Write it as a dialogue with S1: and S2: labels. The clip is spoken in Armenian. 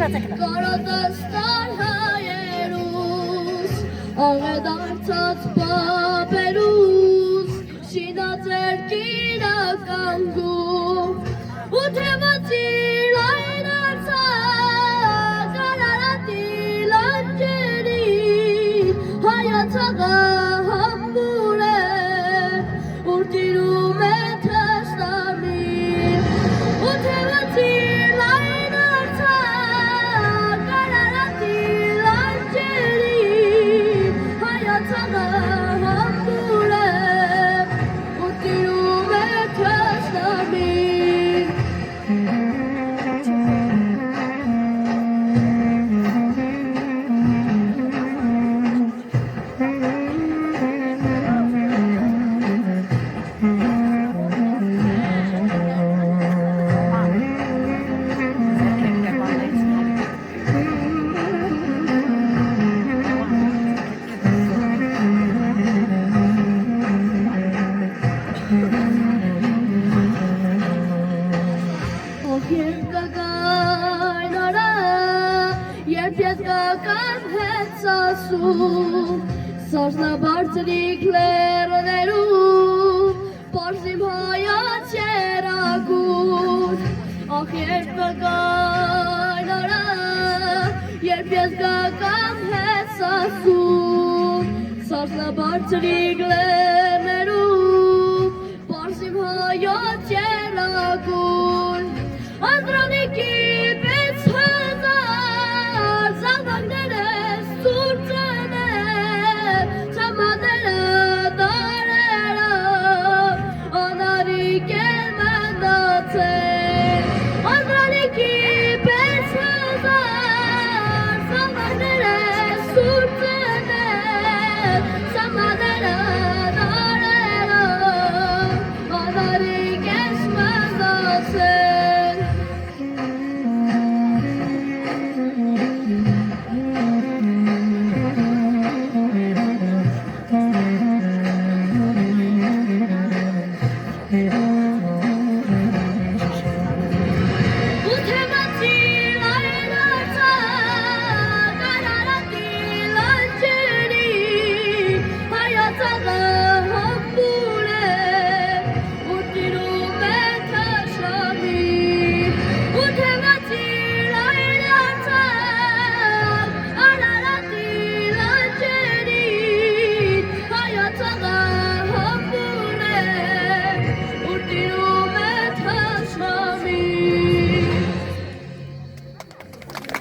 S1: Կարոտաստան հայերուս, աղեդարցած պապերուս, շինածեր կիրականգում, ու թևացիր այն արցակ, արարատիլ անջերի, հայացաղա համբուր է, ուր տիրում է թշնամին, ու թևացիր այն արցակ, արարատիլ անջերի, հայացաղա համբուր է, ու տիրում է թշնամին, Երբ կգայն արա, երբ ես կական հետ սասում, սարսնաբարձրիկ լերներում, պարզիմ հայաց երագուր, ախ երբ կգայն արա, երբ ես կական հետ սասում, սարսնաբարձրիկ լերներում, պարզիմ հայաց երագուր,